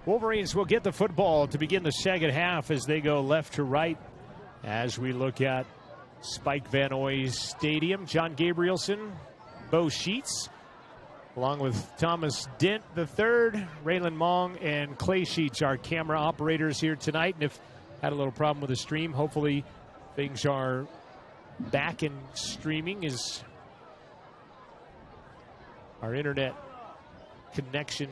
Wolverines will get the football to begin the second half as they go left to right. As we look at Spike Van Oy's Stadium, John Gabrielson, Bo Sheets, along with Thomas Dent III, Raylan Mong, and Clay Sheets, our camera operators here tonight. And if had a little problem with the stream, hopefully things are back in streaming as our internet connection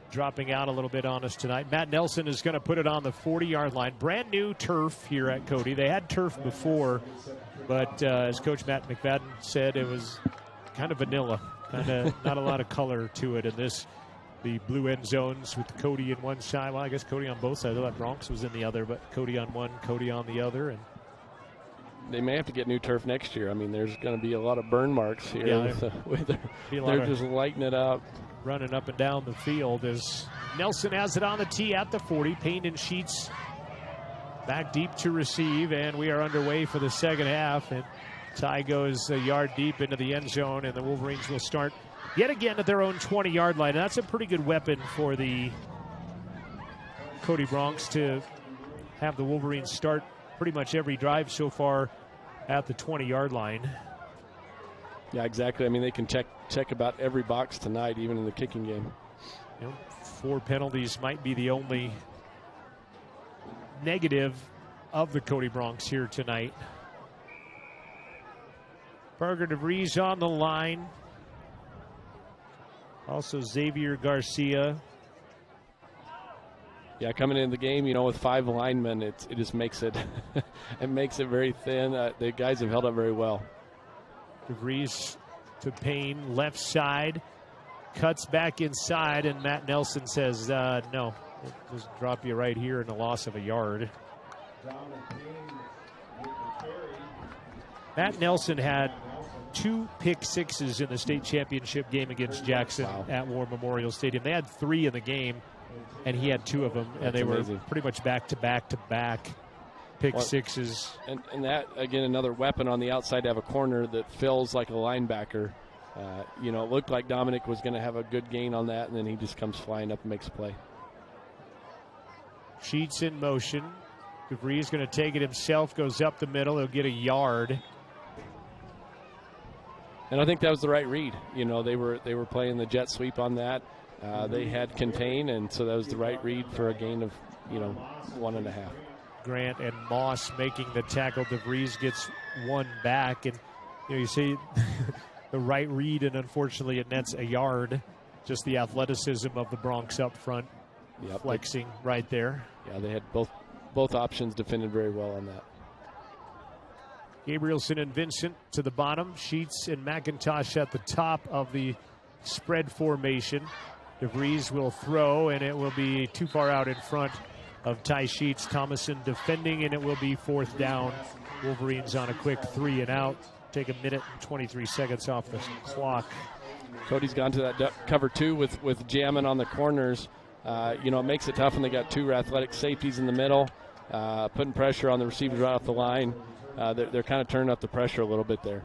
dropping out a little bit on us tonight. Matt Nelson is going to put it on the 40-yard line. Brand new turf here at Cody. They had turf before, but as Coach Matt McFadden said, it was kind of vanilla, kind of not a lot of color to it. And this, the blue end zones with Cody in one side. Well, I guess Cody on both sides. I thought Bronx was in the other, but Cody on one, Cody on the other. And they may have to get new turf next year. I mean, there's going to be a lot of burn marks here. Yeah, they're just lighting it up. Running up and down the field as Nelson has it on the tee at the 40. Payne and Sheets back deep to receive, and we are underway for the second half. And Ty goes a yard deep into the end zone, and the Wolverines will start yet again at their own 20-yard line. And that's a pretty good weapon for the Cody Bronx to have the Wolverines start pretty much every drive so far at the 20-yard line. Yeah, exactly. I mean, they can check about every box tonight, even in the kicking game. You know, 4 penalties might be the only negative of the Cody Bronx here tonight. Parker DeVries on the line. Also Xavier Garcia. Yeah, coming into the game, you know, with 5 linemen, it just makes it it makes it very thin. The guys have held up very well. DeVries to Payne, left side, cuts back inside, and Matt Nelson says, no, we'll just drop you right here in a loss of a yard. Matt Nelson had 2 pick sixes in the state championship game against Jackson at War Memorial Stadium. They had 3 in the game, and he had 2 of them, and they were pretty much back-to-back pick sixes. And that, again, another weapon on the outside to have a corner that fills like a linebacker. You know, it looked like Dominic was going to have a good gain on that, and then he just comes flying up and makes a play. Sheets in motion. DeVries going to take it himself, goes up the middle. He'll get a yard. And I think that was the right read. You know, they were playing the jet sweep on that. They had contain, and so that was the right read for a gain of, 1.5. Grant and Moss making the tackle. DeVries gets 1 back, and you see the right read, and unfortunately it nets a yard. Just the athleticism of the Bronx up front, flexing right there. Yeah, they had both options defended very well on that. Gabrielson and Vincent to the bottom. Sheets and McIntosh at the top of the spread formation. DeVries will throw, and it will be too far out in front of Ty Sheets. Thomason defending, and it will be 4th down. Wolverines on a quick 3 and out. Take a minute and 23 seconds off the clock. Cody's gone to that cover 2 with jamming on the corners. It makes it tough when they got 2 athletic safeties in the middle, putting pressure on the receivers right off the line. They're kind of turning up the pressure a little bit there.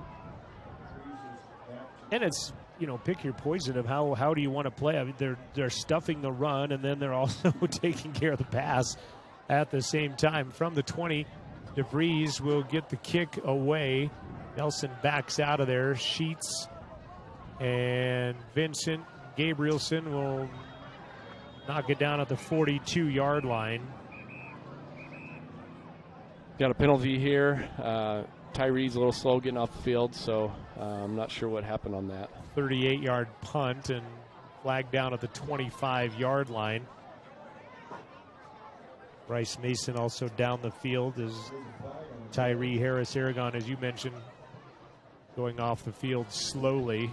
And it's, pick your poison of how do you want to play. I mean, they're stuffing the run, and then they're also taking care of the pass at the same time. From the 20, DeVries will get the kick away. Nelson backs out of there. Sheets and Vincent Gabrielson will knock it down at the 42-yard line. Got a penalty here. Tyree's a little slow getting off the field, so I'm not sure what happened on that. 38-yard punt and flag down at the 25-yard line. Bryce Mason also down the field as Tyree Harris Aragon, as you mentioned, going off the field slowly.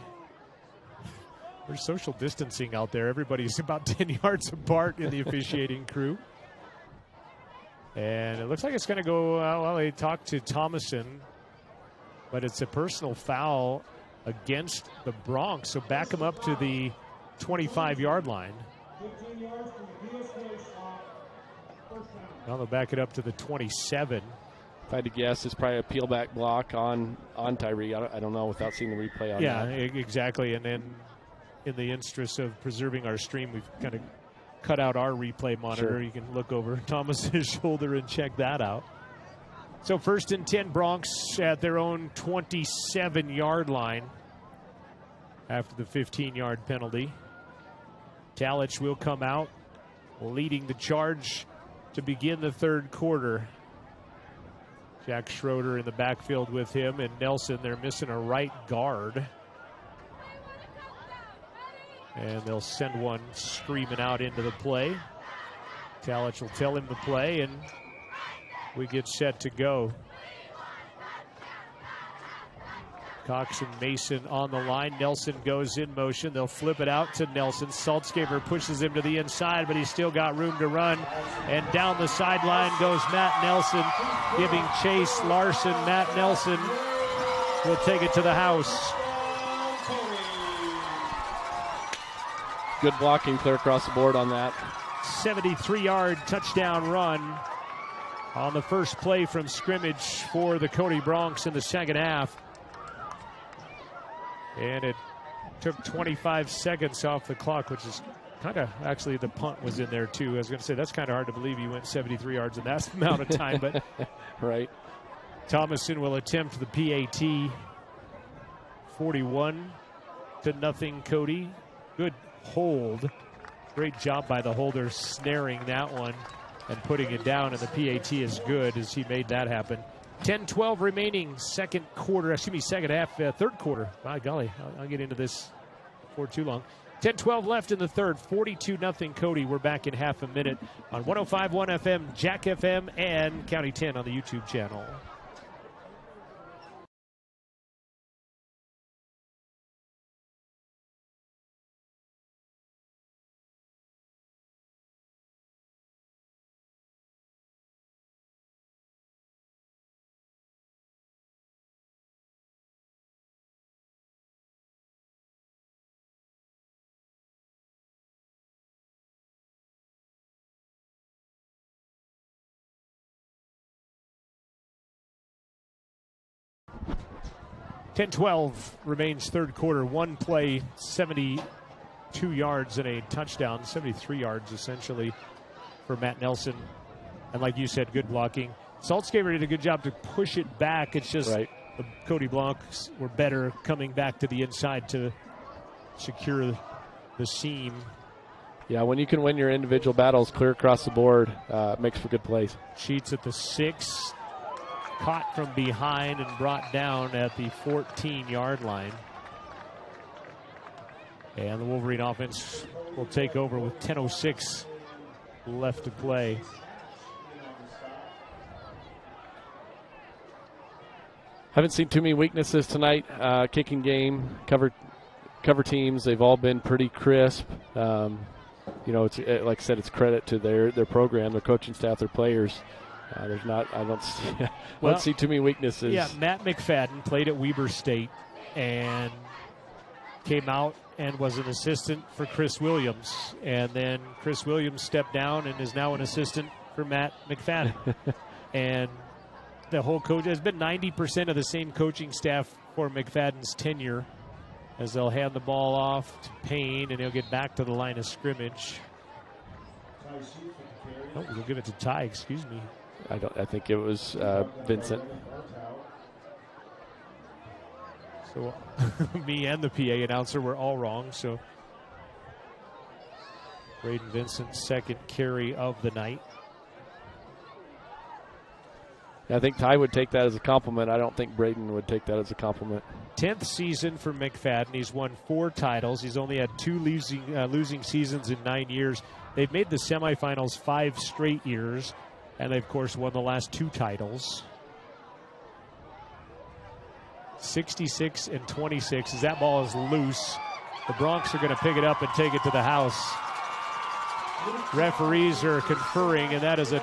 There's social distancing out there. Everybody's about 10 yards apart in the officiating crew. And it looks like it's going to go, they talked to Thomason, but it's a personal foul against the Bronx. So back him up to the 25-yard line. Now they'll back it up to the 27. If I had to guess, it's probably a peel back block on Tyree. I don't know without seeing the replay on that. Yeah, exactly. And then in the interest of preserving our stream, we've kind of cut out our replay monitor, Sure. you can look over Thomas's shoulder and check that out. So 1st and 10, Bronx at their own 27-yard line after the 15-yard penalty. Talich will come out, leading the charge to begin the third quarter. Jack Schroeder in the backfield with him, and Nelson, they're missing a right guard. And they'll send one screaming out into the play. Talich will tell him to play, and we get set to go. Cox and Mason on the line. Nelson goes in motion. They'll flip it out to Nelson. Saltzgaber pushes him to the inside, but he's still got room to run. And down the sideline goes Matt Nelson, giving chase. Larson, Matt Nelson will take it to the house. Good blocking clear across the board on that. 73-yard touchdown run on the first play from scrimmage for the Cody Bronx in the second half. And it took 25 seconds off the clock, which is kind of, actually the punt was in there too. I was going to say, that's kind of hard to believe he went 73 yards in that amount of time, but right. Thomason will attempt the PAT. 41-0 Cody. Good hold. Great job by the holder snaring that one and putting it down, and the PAT is good as he made that happen. 10-12 remaining, second half, third quarter. My golly, I'll get into this before too long. 10-12 left in the third, 42-0 Cody. We're back in half a minute on 105.1 FM, Jack FM, and County 10 on the YouTube channel. .12 remains third quarter. One play, 72 yards and a touchdown, 73 yards essentially for Matt Nelson. And like you said, good blocking. Saltzgaber did a good job to push it back. It's just the Cody Blancs were better coming back to the inside to secure the seam. Yeah, when you can win your individual battles clear across the board, it makes for good plays. Sheets at the 6. Caught from behind and brought down at the 14-yard line. And the Wolverine offense will take over with 10:06 left to play. Haven't seen too many weaknesses tonight. Kicking game, cover teams, they've all been pretty crisp. You know, it's like I said, it's credit to their program, their coaching staff, their players. I don't see too many weaknesses. Yeah, Matt McFadden played at Weber State and came out and was an assistant for Chris Williams. And then Chris Williams stepped down and is now an assistant for Matt McFadden. And the whole coach has been 90% of the same coaching staff for McFadden's tenure, as they'll hand the ball off to Payne and he'll get back to the line of scrimmage. Oh, we'll give it to Ty, excuse me. I think it was Vincent. So me and the PA announcer were all wrong. So Braden Vincent's second carry of the night. I think Ty would take that as a compliment. I don't think Braden would take that as a compliment. 10th season for McFadden. He's won 4 titles. He's only had 2 losing seasons in 9 years. They've made the semifinals 5 straight years. And they, of course, won the last 2 titles. 66-26 as that ball is loose. The Bronx are going to pick it up and take it to the house. Referees are conferring, and that is a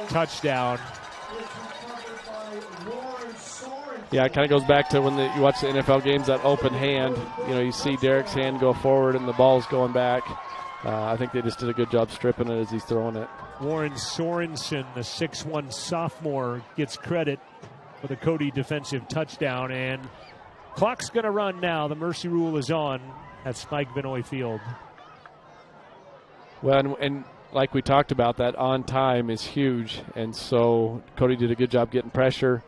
touchdown. Yeah, it kind of goes back to when you watch the NFL games, that open hand. You know, you see Derek's hand go forward and the ball's going back. I think they just did a good job stripping it as he's throwing it. Warren Sorensen, the 6'1 sophomore, gets credit for the Cody defensive touchdown. And clock's going to run now. The mercy rule is on at Spike Benoit Field. Well, and like we talked about, that on time is huge, and so Cody did a good job getting pressure.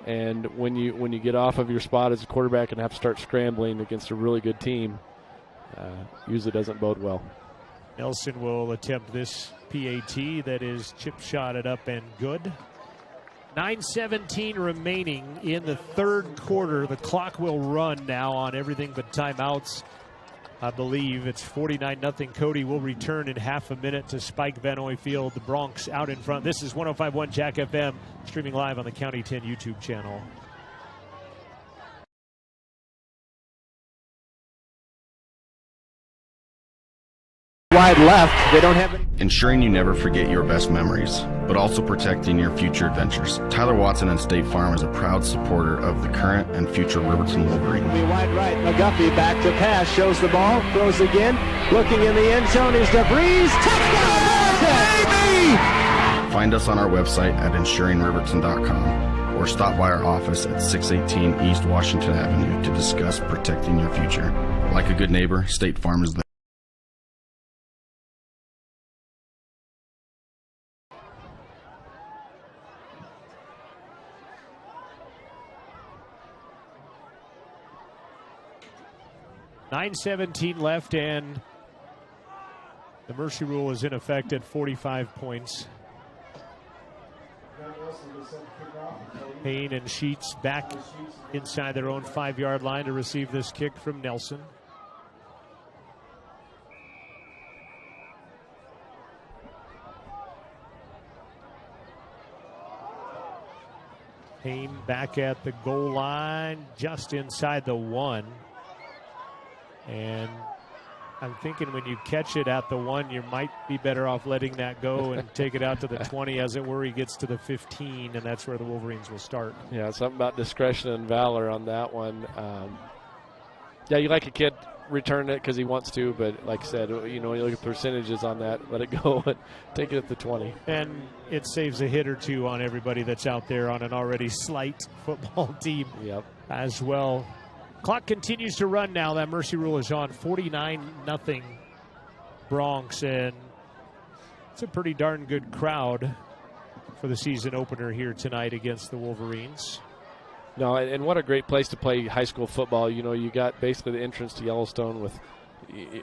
And when you get off of your spot as a quarterback and have to start scrambling against a really good team, usually doesn't bode well. Nelson will attempt this PAT that is chip shotted up and good. 9:17 remaining in the third quarter. The clock will run now on everything but timeouts. I believe it's 49-0. Cody will return in half a minute to Spike Vanoy Field. The Bronx out in front. This is 105.1 Jack FM, streaming live on the County 10 YouTube channel. Wide left. They don't have any. Ensuring you never forget your best memories, but also protecting your future adventures. Tyler Watson and State Farm is a proud supporter of the current and future Riverton Wolverines. Wide right. McGuffey back to pass. Shows the ball. Throws again. Looking in the end zone is DeVries. Touchdown, baby! Find us on our website at ensuringriverton.com or stop by our office at 618 East Washington Avenue to discuss protecting your future. Like a good neighbor, State Farm is there. .9:17 left, and the mercy rule is in effect at 45 points. Payne and Sheets back inside their own 5-yard line to receive this kick from Nelson. Payne back at the goal line, just inside the 1. And I'm thinking when you catch it at the 1, you might be better off letting that go and take it out to the 20. As it were, he gets to the 15, and that's where the Wolverines will start. Yeah, something about discretion and valor on that one. Yeah, you like a kid return it because he wants to, but like I said, you know, when you look at percentages on that, let it go and take it at the 20. And it saves a hit or two on everybody that's out there on an already slight football team as well. Clock continues to run now. That mercy rule is on. 49-0 Bronx, and it's a pretty darn good crowd for the season opener here tonight against the Wolverines. No, and what a great place to play high school football. You know, you got basically the entrance to Yellowstone with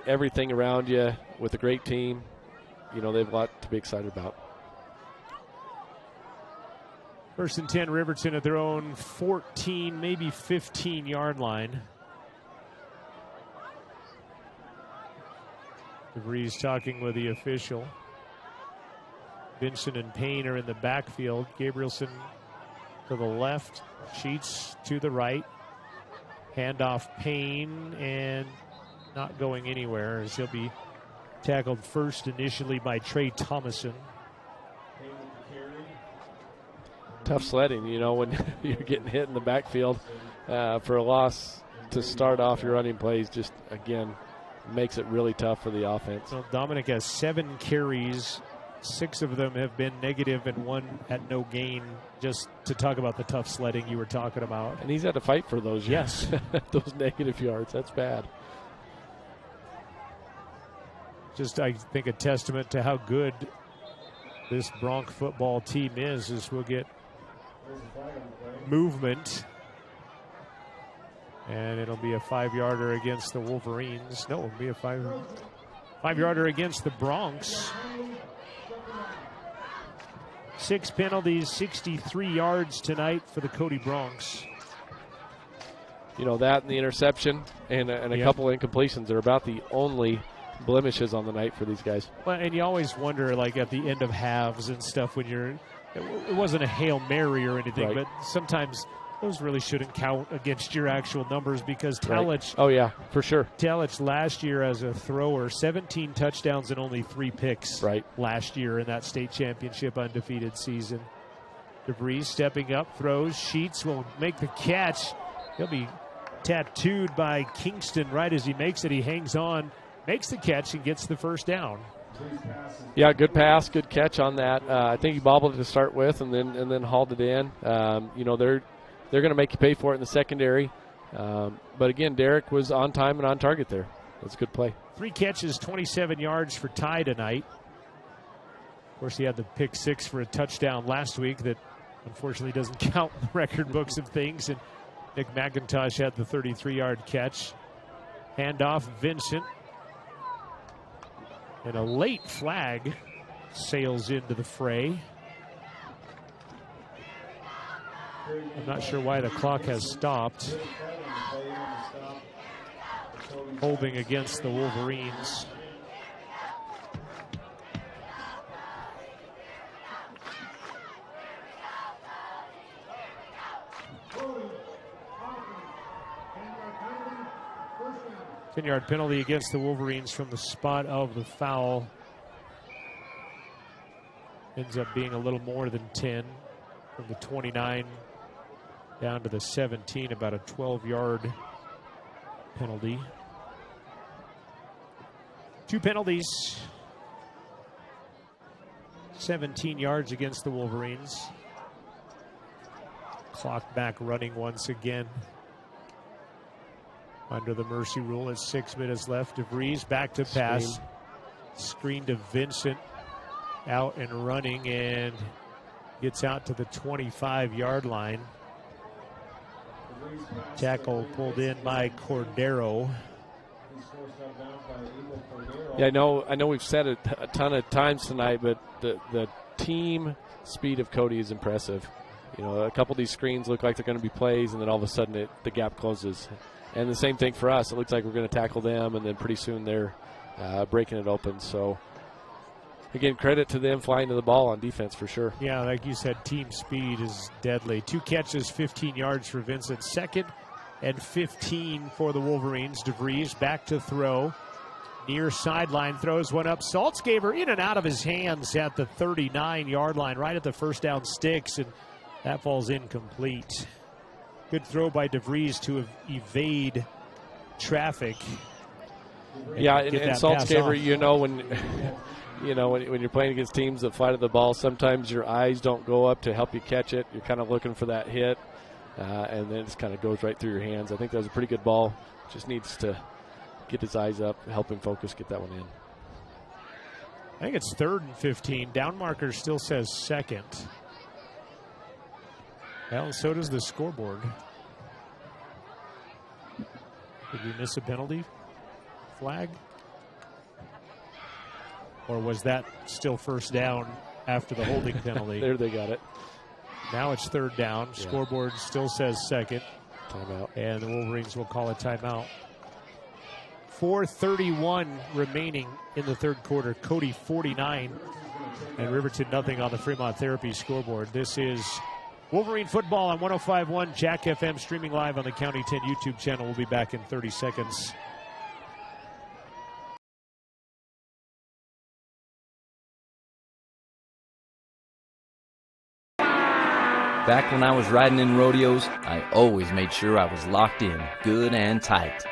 everything around you, with a great team. You know, they have a lot to be excited about. 1st and 10, Riverton at their own 14, maybe 15-yard line. DeVries talking with the official. Vincent and Payne are in the backfield. Gabrielson to the left, Sheets to the right. Handoff Payne, and not going anywhere as he'll be tackled first initially by Trey Thomason. Tough sledding, you know, when you're getting hit in the backfield for a loss to start off your running plays, just, again, makes it really tough for the offense. Well, Dominic has 7 carries. 6 of them have been negative and 1 at no gain, just to talk about the tough sledding you were talking about. And he's had to fight for those. Yes. Those negative yards. That's bad. Just, I think, a testament to how good this Bronx football team is we'll get movement, and it'll be a 5-yarder against the Wolverines. No, it'll be a 5-yarder against the Bronx. 6 penalties, 63 yards tonight for the Cody Bronx. You know, that and the interception and a couple of incompletions are about the only blemishes on the night for these guys. Well, and you always wonder, like at the end of halves and stuff, when it wasn't a Hail Mary or anything, right, but sometimes those really shouldn't count against your actual numbers, because Talich, oh yeah, for sure. Talich last year as a thrower, 17 touchdowns and only 3 picks last year in that state championship undefeated season. DeVries stepping up, throws. Sheets will make the catch. He'll be tattooed by Kingston right as he makes it. He hangs on, makes the catch, and gets the first down. Yeah, good pass, good catch on that. I think he bobbled it to start with, and then hauled it in. You know, they're going to make you pay for it in the secondary. But again, Derek was on time and on target there. That's a good play. 3 catches, 27 yards for Ty tonight. Of course, he had the pick 6 for a touchdown last week that unfortunately doesn't count in the record books of things. And Nick McIntosh had the 33-yard catch. Handoff, Vincent. And a late flag sails into the fray. I'm not sure why the clock has stopped. Holding against the Wolverines. Ten-yard penalty against the Wolverines from the spot of the foul. Ends up being a little more than 10 from the 29 down to the 17, about a 12-yard penalty. 2 penalties. 17 yards against the Wolverines. Clock back running once again. Under the mercy rule at 6 minutes left. DeVries back to pass. Screen to Vincent. Out and running and gets out to the 25-yard line. Tackle pulled in by Cordero. Yeah, I know we've said it a ton of times tonight, but the team speed of Cody is impressive. You know, a couple of these screens look like they're going to be plays, and then all of a sudden the gap closes. And the same thing for us. It looks like we're going to tackle them, and then pretty soon they're breaking it open. So, again, credit to them flying to the ball on defense for sure. Yeah, like you said, team speed is deadly. 2 catches, 15 yards for Vincent. 2nd and 15 for the Wolverines. DeVries back to throw. Near sideline, throws one up. Saltzgaber in and out of his hands at the 39-yard line, right at the first down sticks, and that falls incomplete. Good throw by DeVries to evade traffic. Yeah, and Saltzgaber, when you're playing against teams that fly to the ball, sometimes your eyes don't go up to help you catch it. You're kind of looking for that hit, and then it just kind of goes right through your hands. I think that was a pretty good ball. Just needs to get his eyes up, help him focus, get that one in. I think it's 3rd and 15. Down marker still says 2nd. Well, so does the scoreboard. Did we miss a penalty flag? Or was that still first down after the holding penalty? There they got it. Now it's 3rd down. Yeah. Scoreboard still says 2nd. Timeout. And the Wolverines will call a timeout. 4:31 remaining in the 3rd quarter. Cody 49 and Riverton nothing on the Fremont Therapy scoreboard. This is Wolverine football on 105.1 Jack FM, streaming live on the County 10 YouTube channel. We'll be back in 30 seconds. Back when I was riding in rodeos, I always made sure I was locked in, good and tight.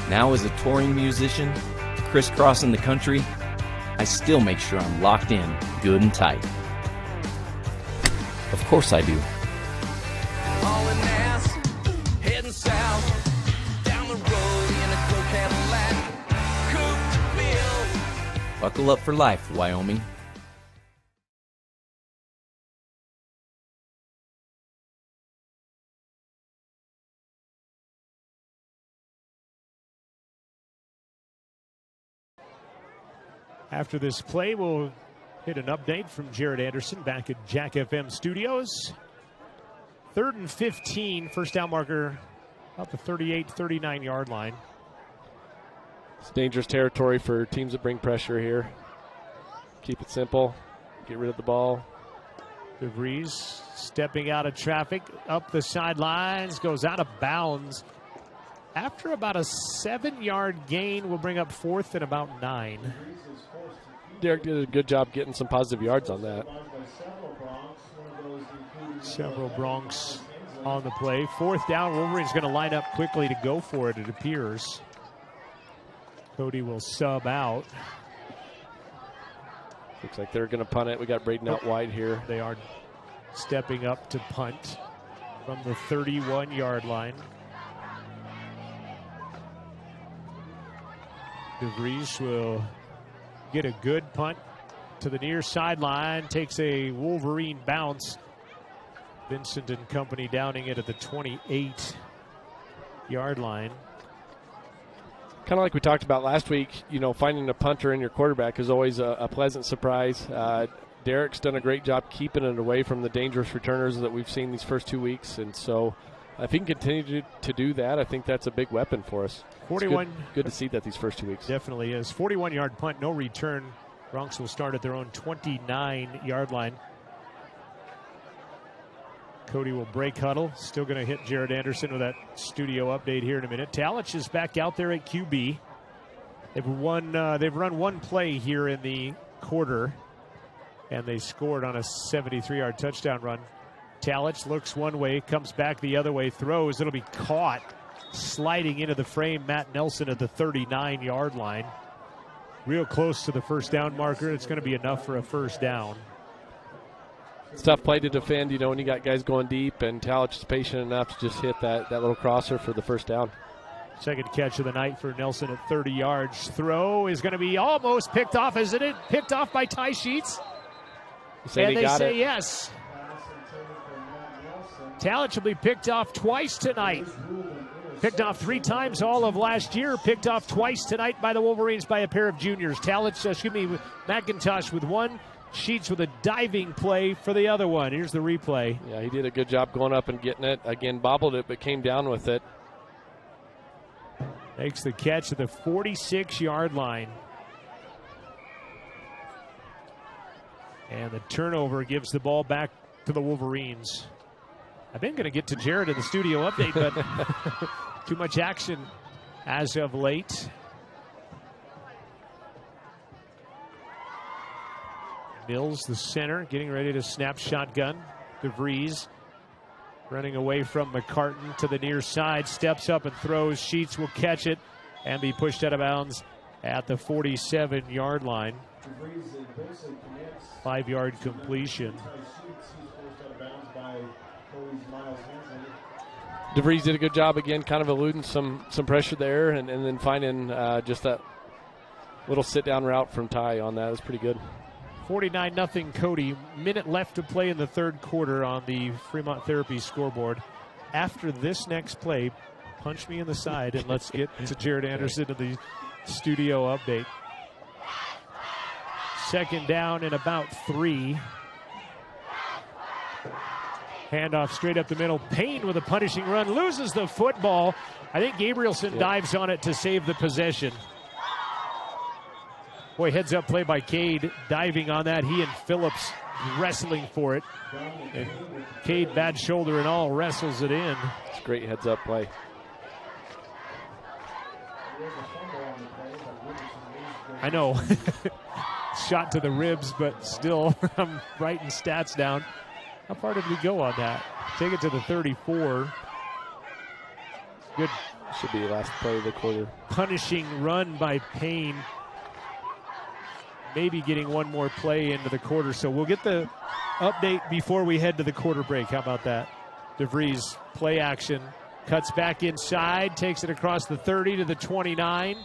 Now as a touring musician, crisscrossing the country, I still make sure I'm locked in, good and tight. Of course I do. Hauling ass, heading south, down the road in a cool Cadillac, coupe to fill. Buckle up for life, Wyoming. After this play, we'll hit an update from Jared Anderson back at Jack FM Studios. 3rd and 15, first down marker about the 38, 39-yard line. It's dangerous territory for teams that bring pressure here. Keep it simple. Get rid of the ball. DeVries stepping out of traffic, up the sidelines, goes out of bounds. After about a 7-yard gain, we'll bring up 4th and about 9. Derek did a good job getting some positive yards on that. Several Broncs on the play. 4th down, Wolverine's going to line up quickly to go for it, it appears. Cody will sub out. Looks like they're going to punt it. We got Braden out wide here. They are stepping up to punt from the 31-yard line. DeVries will get a good punt to the near sideline, takes a Wolverine bounce. Vincent and company downing it at the 28-yard line. Kind of like we talked about last week, finding a punter in your quarterback is always a pleasant surprise. Derek's done a great job keeping it away from the dangerous returners that we've seen these first 2 weeks, and so if he can continue to do that, I think that's a big weapon for us. 41. Good to see that these first 2 weeks. Definitely is. 41-yard punt, no return. Bronx will start at their own 29-yard line. Cody will break huddle. Still going to hit Jared Anderson with that studio update here in a minute. Talich is back out there at QB. They've run one play here in the quarter, and they scored on a 73-yard touchdown run. Talich looks one way, comes back the other way, throws. It'll be caught sliding into the frame. Matt Nelson at the 39-yard line. Real close to the first down marker. It's going to be enough for a first down. It's a tough play to defend, when you got guys going deep, and Talich is patient enough to just hit that little crosser for the first down. Second catch of the night for Nelson at 30 yards. Throw is going to be almost picked off, isn't it? Picked off by Ty Sheets. And they say yes. Talich will be picked off twice tonight. Picked off 3 times all of last year. Picked off twice tonight by the Wolverines by a pair of juniors. McIntosh with one. Sheets with a diving play for the other one. Here's the replay. Yeah, he did a good job going up and getting it. Again, bobbled it, but came down with it. Makes the catch at the 46-yard line. And the turnover gives the ball back to the Wolverines. I've been going to get to Jared in the studio update, but too much action as of late. Mills, the center, getting ready to snap shotgun. DeVries running away from McCartan to the near side, steps up and throws. Sheets will catch it and be pushed out of bounds at the 47-yard line. 5-yard completion. DeVries did a good job again, kind of eluding some pressure there, and then finding just that little sit-down route from Ty on that. It was pretty good. 49-0 Cody. Minute left to play in the third quarter on the Fremont Therapy scoreboard. After this next play, punch me in the side and let's get to Jared Anderson to the studio update. Second down and about 3. Handoff straight up the middle. Payne with a punishing run. Loses the football. I think Gabrielson dives on it to save the possession. Boy, heads up play by Cade, diving on that. He and Phillips wrestling for it. And Cade, bad shoulder and all, wrestles it in. It's a great heads up play. I know. Shot to the ribs, but still, I'm writing stats down. How far did we go on that? Take it to the 34. Good. Should be the last play of the quarter. Punishing run by Payne. Maybe getting one more play into the quarter. So we'll get the update before we head to the quarter break. How about that? DeVries, play action. Cuts back inside. Takes it across the 30 to the 29.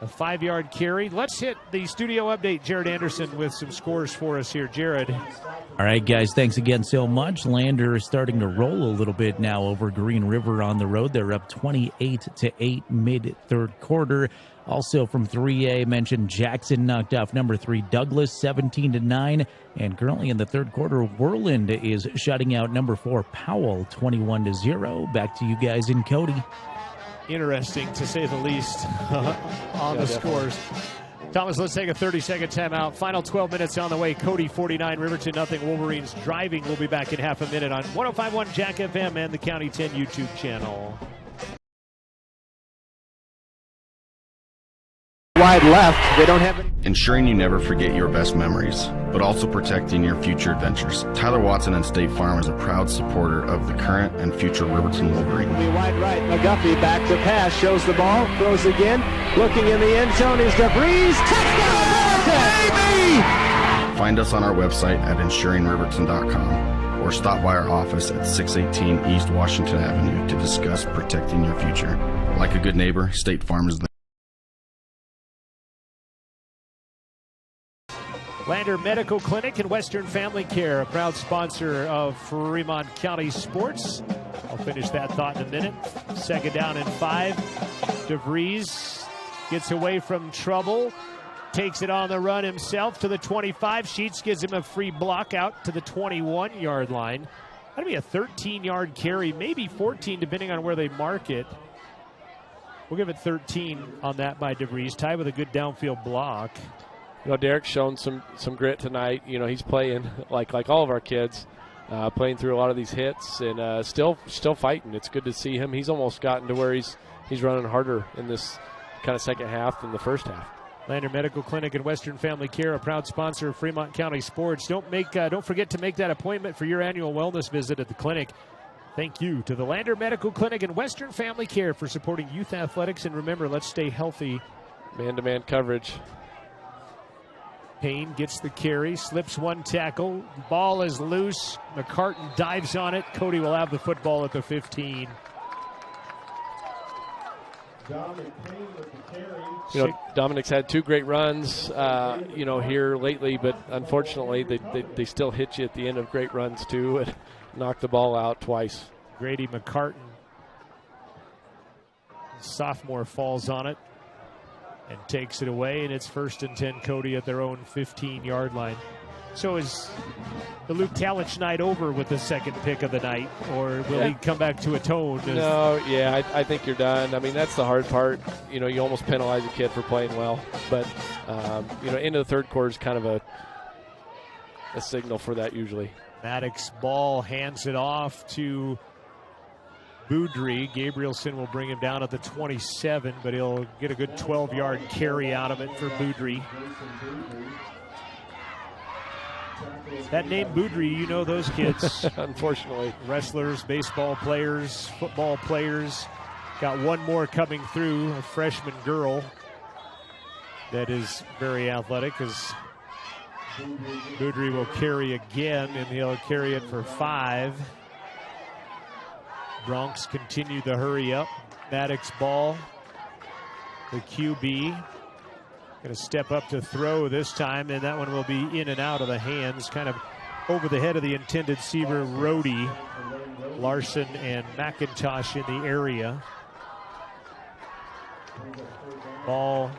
A 5-yard carry. Let's hit the studio update. Jared Anderson with some scores for us here. Jared. All right, guys, thanks again so much. Lander is starting to roll a little bit now over Green River on the road. They're up 28-8 mid-third quarter. Also from 3A, mentioned Jackson knocked off number 3 Douglas 17-9. And currently in the third quarter, Worland is shutting out number 4 Powell 21-0. Back to you guys in Cody. Interesting, to say the least, on the scores. Thomas, let's take a 30-second timeout. Final 12 minutes on the way. Cody 49, Riverton 0. Wolverines driving. We'll be back in half a minute on 105.1 Jack FM and the County 10 YouTube channel. Wide left. They don't have any. Ensuring you never forget your best memories, but also protecting your future adventures. Tyler Watson and State Farm is a proud supporter of the current and future Riverton Wolverine. Wide right. McGuffey back to pass. Shows the ball. Throws again. Looking in the end zone is DeVries. Touchdown, baby! Find us on our website at ensuringriverton.com or stop by our office at 618 East Washington Avenue to discuss protecting your future. Like a good neighbor, State Farm is the Lander Medical Clinic and Western Family Care, a proud sponsor of Fremont County Sports. I'll finish that thought in a minute. Second down and 5. DeVries gets away from trouble. Takes it on the run himself to the 25. Sheets gives him a free block out to the 21-yard line. That'll be a 13-yard carry, maybe 14, depending on where they mark it. We'll give it 13 on that by DeVries. Ty with a good downfield block. You know, Derek's shown some grit tonight. You know, he's playing like all of our kids, playing through a lot of these hits and still fighting. It's good to see him. He's almost gotten to where he's running harder in this kind of second half than the first half. Lander Medical Clinic and Western Family Care, a proud sponsor of Fremont County Sports. Don't forget to make that appointment for your annual wellness visit at the clinic. Thank you to the Lander Medical Clinic and Western Family Care for supporting youth athletics. And remember, let's stay healthy. Man-to-man coverage. Payne gets the carry, slips one tackle. Ball is loose. McCartan dives on it. Cody will have the football at the 15. You know, Dominic's had 2 great runs, here lately, but unfortunately they still hit you at the end of great runs too and knock the ball out twice. Grady McCartan, sophomore, falls on it and takes it away, and it's 1st and 10, Cody at their own 15-yard line. So is the Luke Talich night over with the second pick of the night, or will he come back to atone? No, I think you're done. I mean, that's the hard part. You know, you almost penalize a kid for playing well. But, into the third quarter is kind of a signal for that usually. Maddox Ball hands it off to Boudry. Gabrielson will bring him down at the 27, but he'll get a good 12-yard carry out of it for Boudry. That name Boudry, you know those kids. Unfortunately. Wrestlers, baseball players, football players. Got one more coming through, a freshman girl that is very athletic, as Boudry will carry again, and he'll carry it for 5. Bronx continue the hurry up. Maddox Ball, the QB. Going to step up to throw this time, and that one will be in and out of the hands, kind of over the head of the intended receiver, Rhodey. Larson and McIntosh in the area. Ball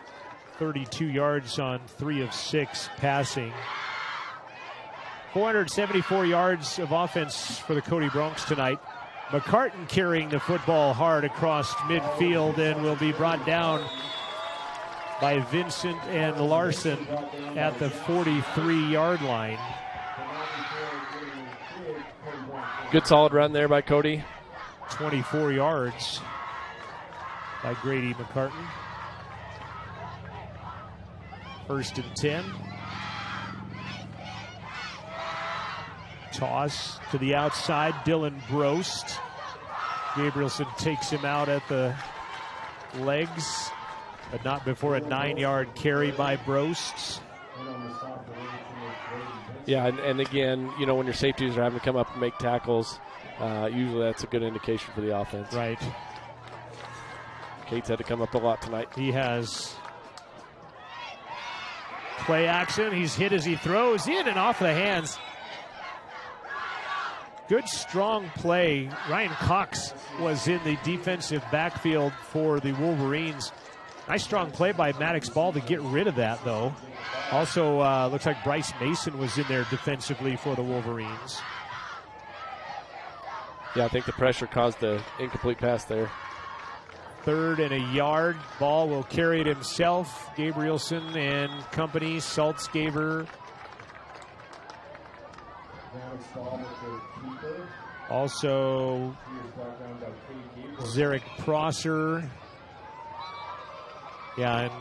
32 yards on 3 of 6 passing. 474 yards of offense for the Cody Bronx tonight. McCartan carrying the football hard across midfield and will be brought down by Vincent and Larson at the 43-yard line. Good solid run there by Cody. 24 yards by Grady McCartan. 1st and 10. Toss to the outside, Dylan Brost. Gabrielson takes him out at the legs, but not before a 9-yard carry by Brost. Yeah, and again, when your safeties are having to come up and make tackles, usually that's a good indication for the offense. Right. Cates had to come up a lot tonight. He has. Play action. He's hit as he throws in and off the hands. Good, strong play. Ryan Cox was in the defensive backfield for the Wolverines. Nice strong play by Maddox Ball to get rid of that, though. Also, looks like Bryce Mason was in there defensively for the Wolverines. Yeah, I think the pressure caused the incomplete pass there. 3rd and a yard. Ball will carry it himself. Gabrielson and company. Saltzgaver. Also, Zarek Prosser. Yeah, and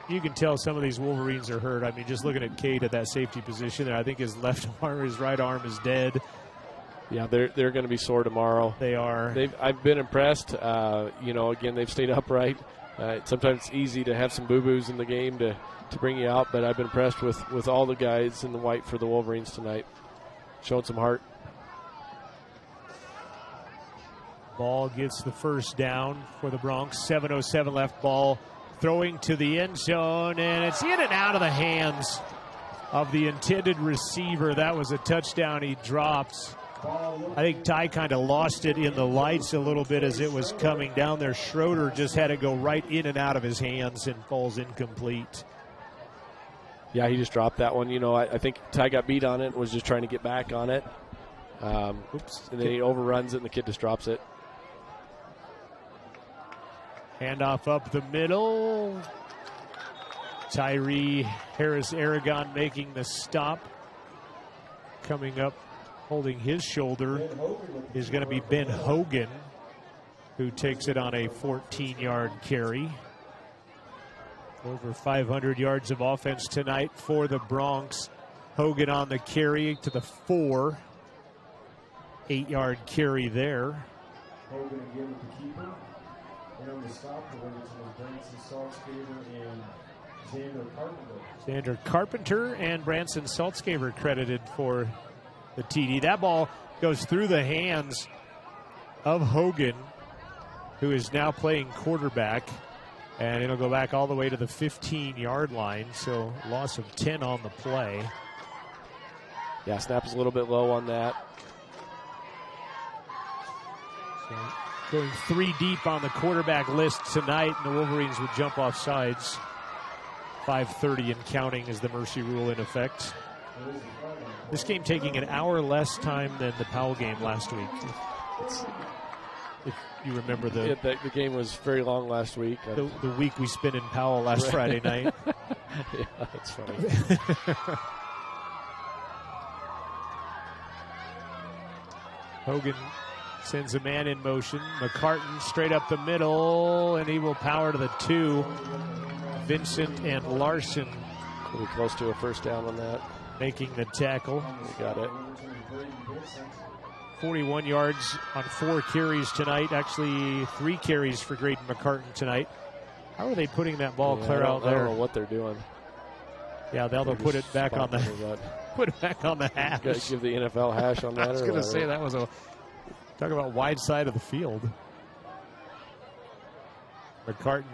you can tell some of these Wolverines are hurt. I mean, just looking at Cade at that safety position there, I think his right arm is dead. Yeah, they're going to be sore tomorrow. They are. I've been impressed. Again, they've stayed upright. Sometimes it's easy to have some boo-boos in the game to bring you out, but I've been impressed with all the guys in the white for the Wolverines tonight. Showing some heart. Ball gets the 1st down for the Bronx. 7:07 left. Ball throwing to the end zone, and it's in and out of the hands. of the intended receiver. That was a touchdown. He drops. I think Ty kind of lost it in the lights a little bit as it was coming down there. Schroeder just had it go right in and out of his hands and falls incomplete. Yeah, he just dropped that one. I think Ty got beat on it and was just trying to get back on it. Oops. And then he overruns it and the kid just drops it. Handoff up the middle. Tyree Harris-Aragon making the stop. Coming up, holding his shoulder, is going to be Ben Hogan, who takes it on a 14-yard carry. Over 500 yards of offense tonight for the Bronx. Hogan on the carry to the 4. 8-yard carry there. Hogan again with the keeper. And on the stop, the Riverton was Branson Saltzgaber and Xander Carpenter. Xander Carpenter and Branson Saltzgaber credited for the TD. That ball goes through the hands of Hogan, who is now playing quarterback. And it'll go back all the way to the 15-yard line, so loss of 10 on the play. Yeah, snap is a little bit low on that. So going 3 deep on the quarterback list tonight, and the Wolverines would jump off sides. 5:30 and counting is the mercy rule in effect. This game taking an hour less time than the Powell game last week. If you remember the game was very long last week. The week we spent in Powell last Friday night. Yeah, that's funny. Hogan sends a man in motion. McCartan straight up the middle, and he will power to the 2. Vincent and Larson pretty close to a first down on that. Making the tackle. We got it. 41 yards on 4 carries tonight. Actually, 3 carries for Graydon McCartan tonight. How are they putting that ball clear out there? I don't know what they're doing. Yeah, they'll put it back on the hash. Got to give the NFL hash on that. I was going to say that was talk about wide side of the field. McCartan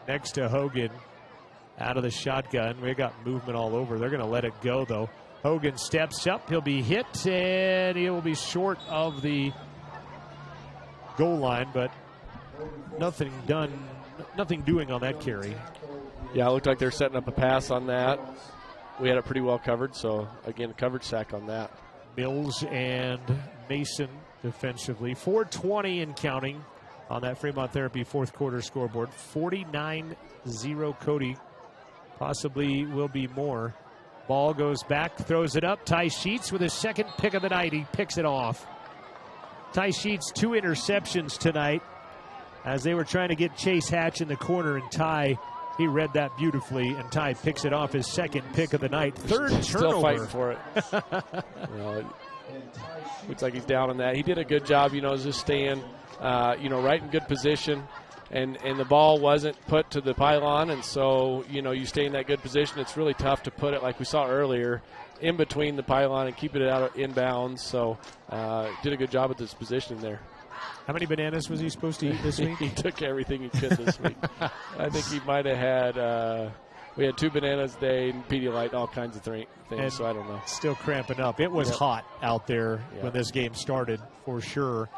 next to Hogan out of the shotgun. We got movement all over. They're going to let it go though. Hogan steps up. He'll be hit, and he will be short of the goal line, but nothing doing on that carry. Yeah, it looked like they're setting up a pass on that. We had it pretty well covered, so, again, coverage sack on that. Mills and Mason defensively. 4:20 and counting on that Fremont Therapy fourth quarter scoreboard. 49-0 Cody. Possibly will be more. Ball goes back, throws it up. Ty Sheets with his second pick of the night. He picks it off. Ty Sheets, 2 interceptions tonight as they were trying to get Chase Hatch in the corner, and Ty, he read that beautifully, and Ty picks it off, his second pick of the night. Third turnover. Still fighting for it. Looks like he's down on that. He did a good job, just staying, right in good position. And the ball wasn't put to the pylon, and so, you stay in that good position. It's really tough to put it, like we saw earlier, in between the pylon and keep it out of inbounds. So did a good job with his positioning there. How many bananas was he supposed to eat this week? He took everything he could this week. I think he might have had we had 2 bananas a day and Pedialyte and all kinds of things, and so I don't know. Still cramping up. It was hot out there when this game started, for sure.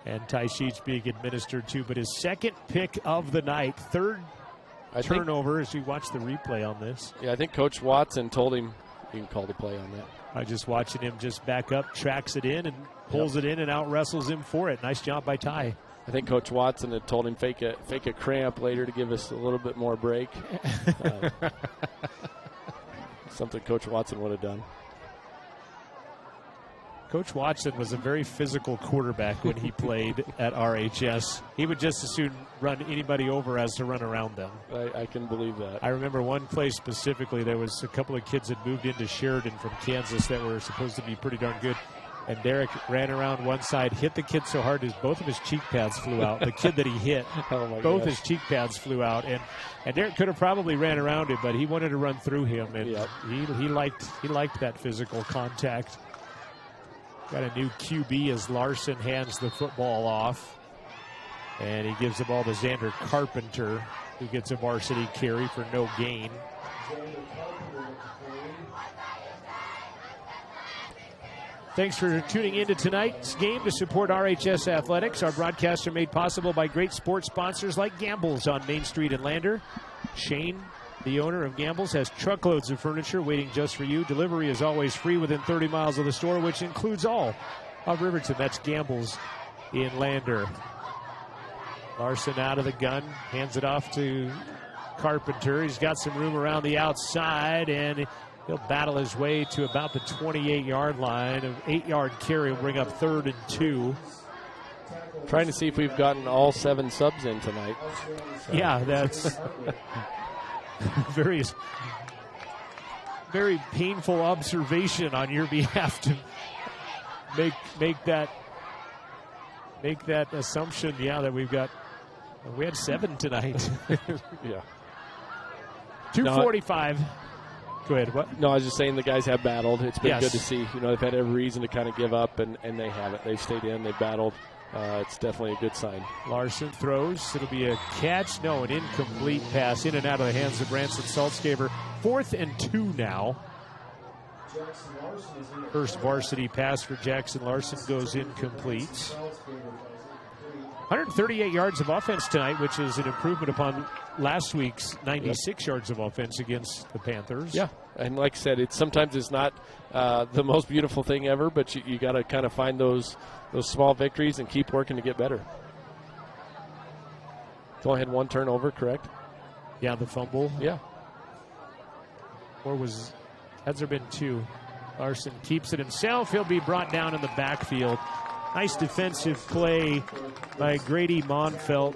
And Ty Sheets being administered to, but his second pick of the night, third turnover as we watch the replay on this. Yeah, I think Coach Watson told him you can call the play on that. I just watching him just back up, tracks it in, and pulls it in and out wrestles him for it. Nice job by Ty. I think Coach Watson had told him fake a cramp later to give us a little bit more break. Something Coach Watson would have done. Coach Watson was a very physical quarterback when he played at RHS. He would just as soon run anybody over as to run around them. I can believe that. I remember one play specifically. There was a couple of kids that moved into Sheridan from Kansas that were supposed to be pretty darn good. And Derek ran around one side, hit the kid so hard both of his cheek pads flew out. The kid that he hit, both his cheek pads flew out. And Derek could have probably ran around him, but he wanted to run through him. And he liked that physical contact. Got a new QB as Larson hands the football off. And he gives the ball to Xander Carpenter, who gets a varsity carry for no gain. Thanks for tuning into tonight's game to support RHS Athletics. Our broadcasts are made possible by great sports sponsors like Gamble's on Main Street in Lander. Shane, the owner of Gamble's, has truckloads of furniture waiting just for you. Delivery is always free within 30 miles of the store, which includes all of Riverton. That's Gamble's in Lander. Larson out of the gun, hands it off to Carpenter. He's got some room around the outside, and he'll battle his way to about the 28-yard line. An 8-yard carry will bring up 3rd and 2. Trying to see if we've gotten all 7 subs in tonight. So. Yeah, that's very painful observation on your behalf to make that assumption. Yeah, that we had 7 tonight. Yeah. 2:45. Go ahead. What? No, I was just saying the guys have battled. It's been good to see. They've had every reason to kind of give up, and they haven't. They've stayed in. They've battled. It's definitely a good sign. Larson throws. It'll be a catch. No, an incomplete pass in and out of the hands of Branson Saltzgaber. 4th and 2 now. First varsity pass for Jackson Larson goes incomplete. 138 yards of offense tonight, which is an improvement upon last week's 96 yards of offense against the Panthers. Yeah, and like I said, sometimes it's not the most beautiful thing ever, but you got to kind of find those small victories and keep working to get better. Only had 1 turnover, correct? Yeah, the fumble. Yeah. Or has there been 2? Larson keeps it himself. He'll be brought down in the backfield. Nice defensive play by Grady Monfelt.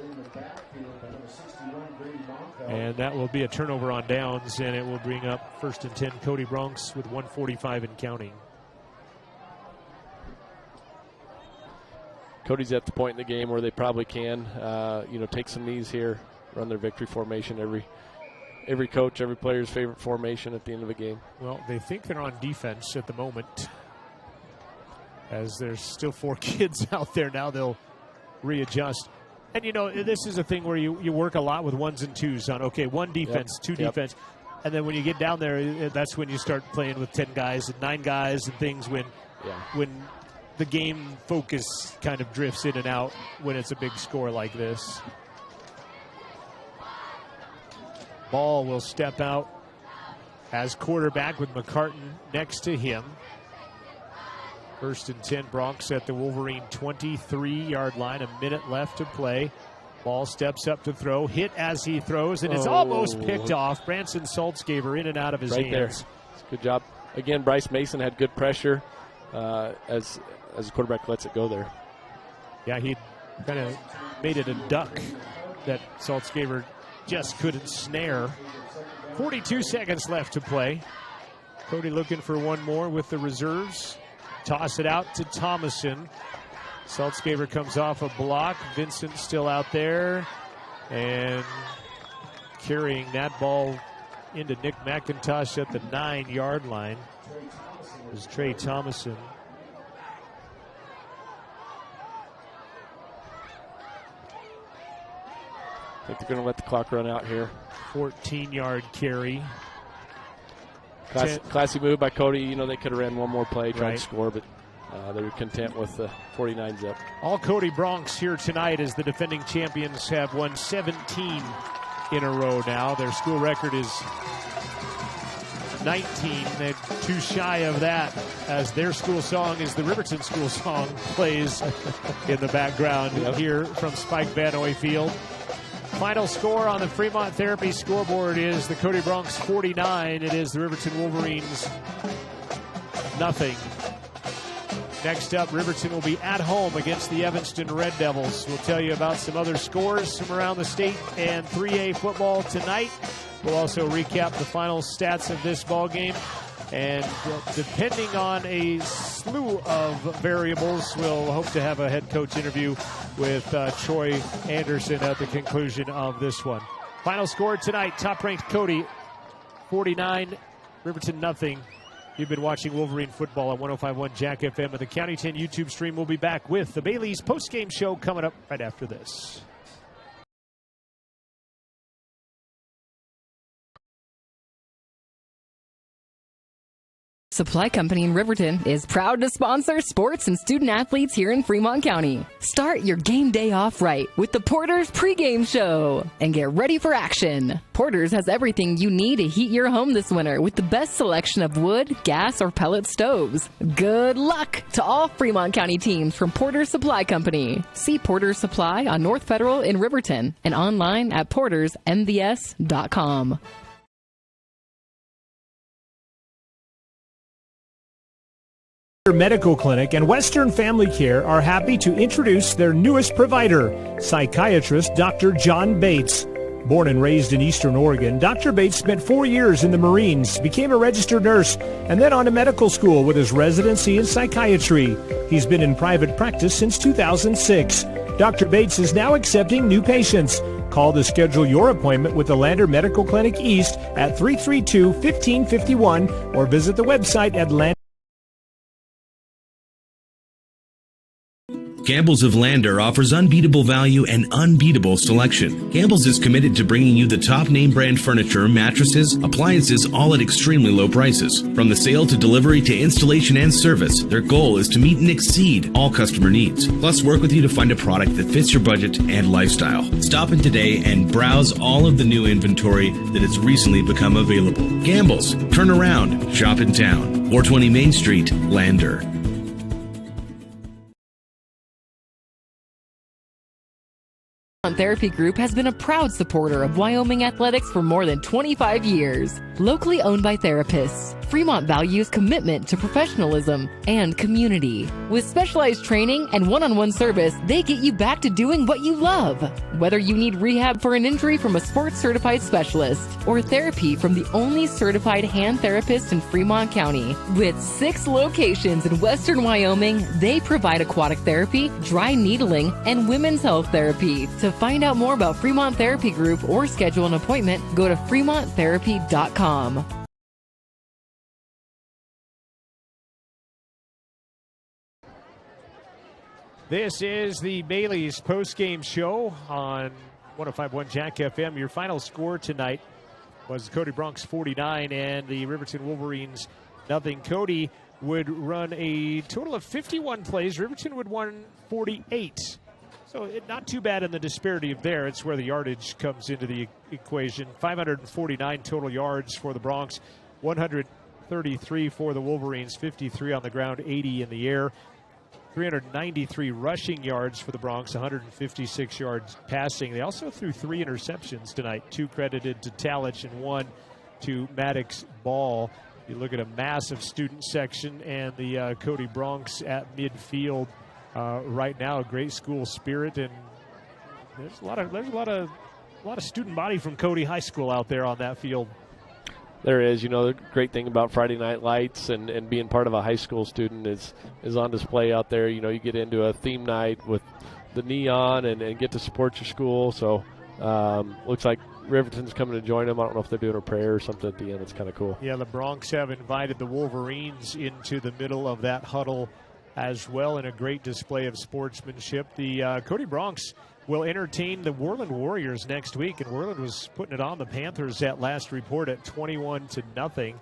And that will be a turnover on downs, and it will bring up 1st and 10 Cody Bronx with 1:45 and counting. Cody's at the point in the game where they probably can, take some knees here, run their victory formation. Every coach, every player's favorite formation at the end of a game. Well, they think they're on defense at the moment. As there's still 4 kids out there now, they'll readjust. And, this is a thing where you work a lot with 1s and 2s on, okay, 1 defense, 2 defense. And then when you get down there, that's when you start playing with 10 guys and 9 guys and things when the game focus kind of drifts in and out when it's a big score like this. Ball will step out as quarterback with McCartan next to him. 1st and 10 Bronx at the Wolverine 23-yard line. A minute left to play. Ball steps up to throw. Hit as he throws, and it's almost picked off. Branson Saltzgaber in and out of his hands. There. Good job. Again, Bryce Mason had good pressure as the quarterback lets it go there. Yeah, he kind of made it a duck that Saltzgaber just couldn't snare. 42 seconds left to play. Cody looking for one more with the reserves. Toss it out to Thomason. Saltzgaber comes off a block. Vincent still out there. And carrying that ball into Nick McIntosh at the 9-yard line is Trey Thomason. I think they're going to let the clock run out here. 14-yard carry. Classy move by Cody. They could have ran one more play, tried to score, but they were content with the 49s up. All Cody Bronx here tonight as the defending champions have won 17 in a row now. Their school record is 19. They're too shy of that as their school song is the Riverton school song plays in the background here from Spike Vanoy Field. Final score on the Fremont Therapy scoreboard is the Cody Bronx 49. It is the Riverton Wolverines nothing. Next up, Riverton will be at home against the Evanston Red Devils. We'll tell you about some other scores from around the state and 3A football tonight. We'll also recap the final stats of this ball game. And depending on a slew of variables, we'll hope to have a head coach interview with Troy Anderson at the conclusion of this one. Final score tonight, top-ranked Cody, 49, Riverton nothing. You've been watching Wolverine football on 105.1 Jack FM and the County 10 YouTube stream. We'll be back with the Bailey's post-game show coming up right after this. Supply Company in Riverton is proud to sponsor sports and student athletes here in Fremont County. Start your game day off right with the Porter's pregame show and get ready for action. Porter's has everything you need to heat your home this winter with the best selection of wood, gas, or pellet stoves. Good luck to all Fremont County teams from Porter's Supply Company. See Porter's Supply on North Federal in Riverton and online at portersmvs.com. Medical Clinic and Western Family Care are happy to introduce their newest provider, psychiatrist Dr. John Bates. Born and raised in Eastern Oregon, Dr. Bates spent 4 years in the Marines, became a registered nurse, and then on to medical school with his residency in psychiatry. He's been in private practice since 2006. Dr. Bates is now accepting new patients. Call to schedule your appointment with the Lander Medical Clinic East at 332-1551 or visit the website at Lander. Campbell's of Lander offers unbeatable value and unbeatable selection. Campbell's is committed to bringing you the top name brand furniture, mattresses, appliances, all at extremely low prices. From the sale to delivery to installation and service, their goal is to meet and exceed all customer needs. Plus, work with you to find a product that fits your budget and lifestyle. Stop in today and browse all of the new inventory that has recently become available. Campbell's, turn around, shop in town. 420 Main Street, Lander. Therapy Group has been a proud supporter of Wyoming athletics for more than 25 years. Locally owned by therapists, Fremont values commitment to professionalism and community. With specialized training and one-on-one service, they get you back to doing what you love. Whether you need rehab for an injury from a sports-certified specialist or therapy from the only certified hand therapist in Fremont County. With 6 locations in western Wyoming, they provide aquatic therapy, dry needling, and women's health therapy. To find out more about Fremont Therapy Group or schedule an appointment, go to fremonttherapy.com. This is the Bailey's postgame show on 105.1 Jack FM. Your final score tonight was the Cody Bronx 49 and the Riverton Wolverines nothing. Cody would run a total of 51 plays. Riverton would run 48. So not too bad in the disparity of there. It's where the yardage comes into the equation. 549 total yards for the Bronx, 133 for the Wolverines, 53 on the ground, 80 in the air. 393 rushing yards for the Bronx, 156 yards passing. They also threw 3 interceptions tonight, 2 credited to Talich and 1 to Maddox Ball. You look at a massive student section and the Cody Bronx at midfield right now, a great school spirit, and there's a lot of student body from Cody High School out there on that field. There is. The great thing about Friday Night Lights and being part of a high school student is on display out there. You get into a theme night with the neon and get to support your school. So looks like Riverton's coming to join them. I don't know if they're doing a prayer or something at the end. It's kind of cool. Yeah, the Bronx have invited the Wolverines into the middle of that huddle as well in a great display of sportsmanship. The Cody Bronx will entertain the Worland Warriors next week, and Worland was putting it on the Panthers at last report at 21-0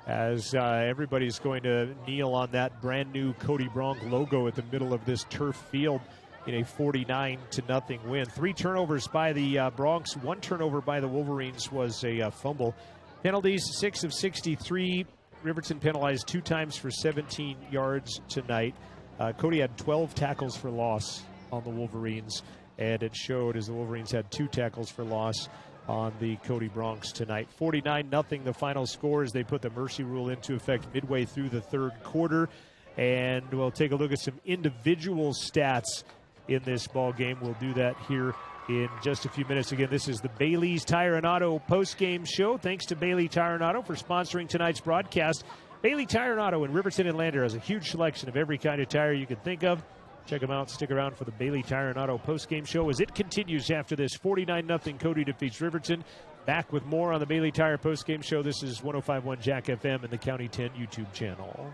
as everybody's going to kneel on that brand new Cody Bronx logo at the middle of this turf field in a 49-0 win. 3 turnovers by the Bronx, 1 turnover by the Wolverines was a fumble. Penalties, 6 of 63. Riverton penalized 2 times for 17 yards tonight. Cody had 12 tackles for loss on the Wolverines, and it showed as the Wolverines had 2 tackles for loss on the Cody Bronx tonight. 49-0 the final score as they put the mercy rule into effect midway through the third quarter. And we'll take a look at some individual stats in this ball game. We'll do that here in just a few minutes. Again, this is the Bailey's Tire and Auto post-game show. Thanks to Bailey Tire and Auto for sponsoring tonight's broadcast. Bailey Tire and Auto in Riverton and Lander has a huge selection of every kind of tire you can think of. Check them out. Stick around for the Bailey Tire and Auto post-game show as it continues after this 49-0 Cody defeats Riverton. Back with more on the Bailey Tire post-game show. This is 105.1 Jack FM and the County 10 YouTube channel.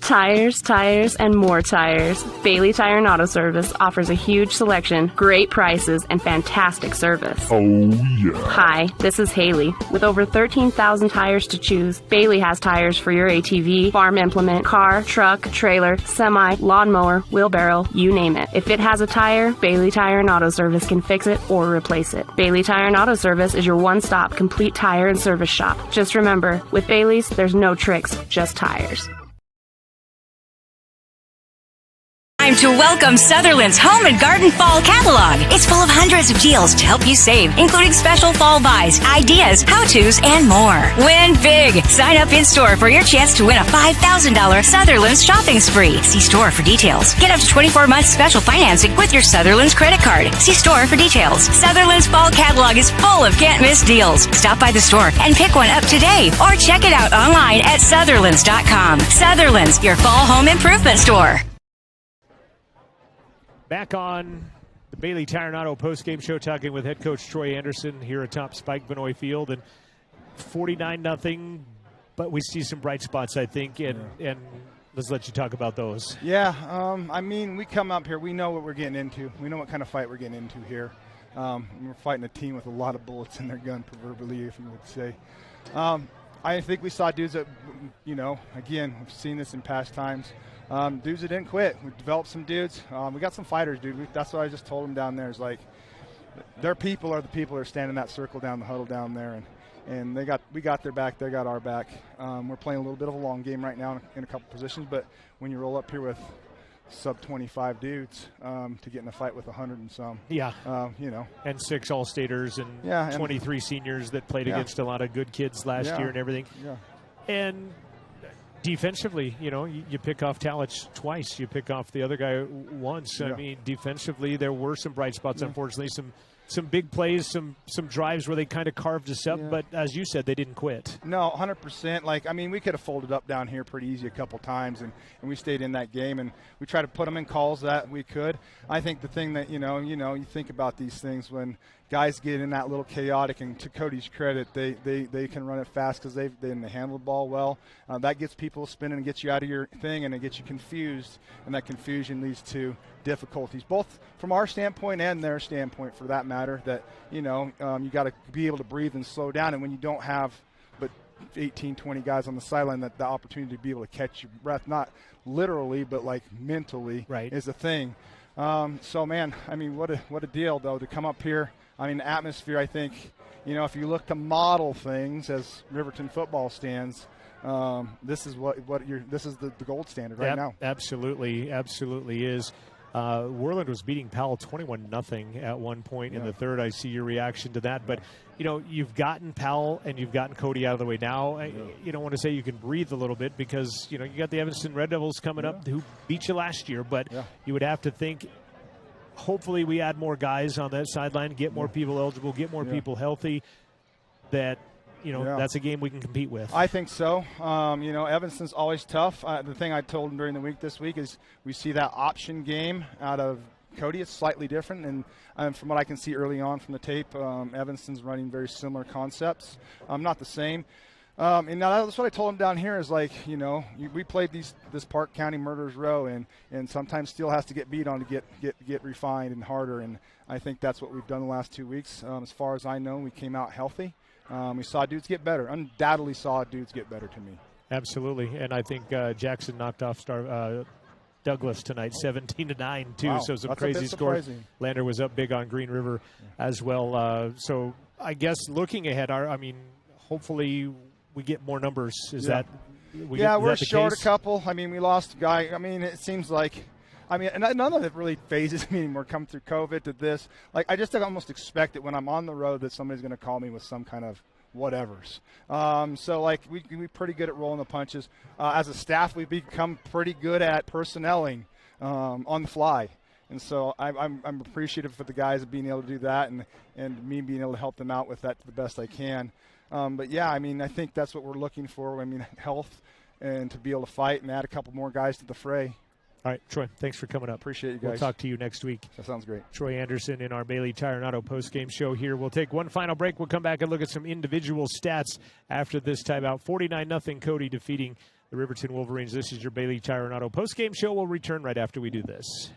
Tires, tires, and more tires. Bailey Tire and Auto Service offers a huge selection, great prices, and fantastic service. Oh, yeah. Hi, this is Haley. With over 13,000 tires to choose, Bailey has tires for your ATV, farm implement, car, truck, trailer, semi, lawnmower, wheelbarrow, you name it. If it has a tire, Bailey Tire and Auto Service can fix it or replace it. Bailey Tire and Auto Service is your one-stop complete tire and service shop. Just remember, with Bailey's, there's no tricks, just tires. Time to welcome Sutherland's Home and Garden Fall Catalog. It's full of hundreds of deals to help you save, including special fall buys, ideas, how-tos, and more. Win big. Sign up in-store for your chance to win a $5,000 Sutherland's shopping spree. See store for details. Get up to 24 months special financing with your Sutherland's credit card. See store for details. Sutherland's Fall Catalog is full of can't-miss deals. Stop by the store and pick one up today, or check it out online at Sutherlands.com. Sutherland's, your fall home improvement store. Back on the Bailey Tire and Auto postgame show, talking with head coach Troy Anderson here atop Spike Vanoy Field, and 49-0, but we see some bright spots, I think, and let's let you talk about those. Yeah, I mean, we come up here, we know what we're getting into. We know what kind of fight we're getting into here. We're fighting a team with a lot of bullets in their gun, proverbially, if you would say. I think we saw dudes that, again, we've seen this in past times. Dudes that didn't quit. We developed some dudes. We got some fighters, dude. That's what I just told them down there. Is like, their people are the people that are standing in that circle down the huddle down there, and we got their back. They got our back. We're playing a little bit of a long game right now in a couple positions, but when you roll up here with sub-25 dudes to get in a fight with 100 and some. Yeah. And 6 All-Staters and 23 seniors that played against a lot of good kids last year and everything. Yeah. And defensively, you pick off Talich twice. You pick off the other guy once. Yeah. I mean, defensively, there were some bright spots, unfortunately. Some big plays, some drives where they kind of carved us up. But as you said, they didn't quit. No, 100%. We could have folded up down here pretty easy a couple times, and we stayed in that game, and we tried to put them in calls that we could. I think the thing that, you think about these things when guys get in that little chaotic, and to Cody's credit, they can run it fast because they handle the ball well. That gets people spinning and gets you out of your thing, and it gets you confused, and that confusion leads to difficulties, both from our standpoint and their standpoint, for that matter. That you got to be able to breathe and slow down, and when you don't have but 18, 20 guys on the sideline, that the opportunity to be able to catch your breath, not literally but like mentally, is a thing. So man, what a deal though to come up here. The atmosphere, I think, if you look to model things as Riverton football stands, this is this is the gold standard right now. Absolutely is. Worland was beating Powell 21-0 at one point in the third. I see your reaction to that, but you've gotten Powell and you've gotten Cody out of the way now. You don't want to say you can breathe a little bit because you got the Evanston Red Devils coming up who beat you last year, but you would have to think. Hopefully we add more guys on that sideline, get more people eligible, get more people healthy, that that's a game we can compete with. I think so. Evanston's always tough. The thing I told him during the week this week is we see that option game out of Cody. It's slightly different, and from what I can see early on from the tape, Evanston's running very similar concepts. Not the same. And now that's what I told him down here is like, we played this Park County Murderers Row, and sometimes steel has to get beat on to get refined and harder, and I think that's what we've done the last 2 weeks. As far as I know, we came out healthy. We saw dudes get better. Undoubtedly saw dudes get better to me. Absolutely, and I think Jackson knocked off Douglas tonight, 17-9 too. Wow. So some That's crazy scores. surprising. Lander was up big on Green River as well. So I guess looking ahead, hopefully we get more numbers. Is that? We're short a couple. We lost a guy. It seems like. And none of it really phases me anymore. Coming through COVID to this, I just almost expect it when I'm on the road that somebody's going to call me with some kind of whatevers. So we're pretty good at rolling the punches. As a staff, we've become pretty good at personnelling on the fly. And so I'm appreciative for the guys of being able to do that, and me being able to help them out with that to the best I can. But yeah, I think that's what we're looking for. Health and to be able to fight and add a couple more guys to the fray. All right, Troy, thanks for coming up. Appreciate you guys. We'll talk to you next week. That sounds great. Troy Anderson in our Bailey Tire and Auto postgame show here. We'll take one final break. We'll come back and look at some individual stats after this timeout. 49-0 Cody defeating the Riverton Wolverines. This is your Bailey Tire and Auto postgame show. We'll return right after we do this.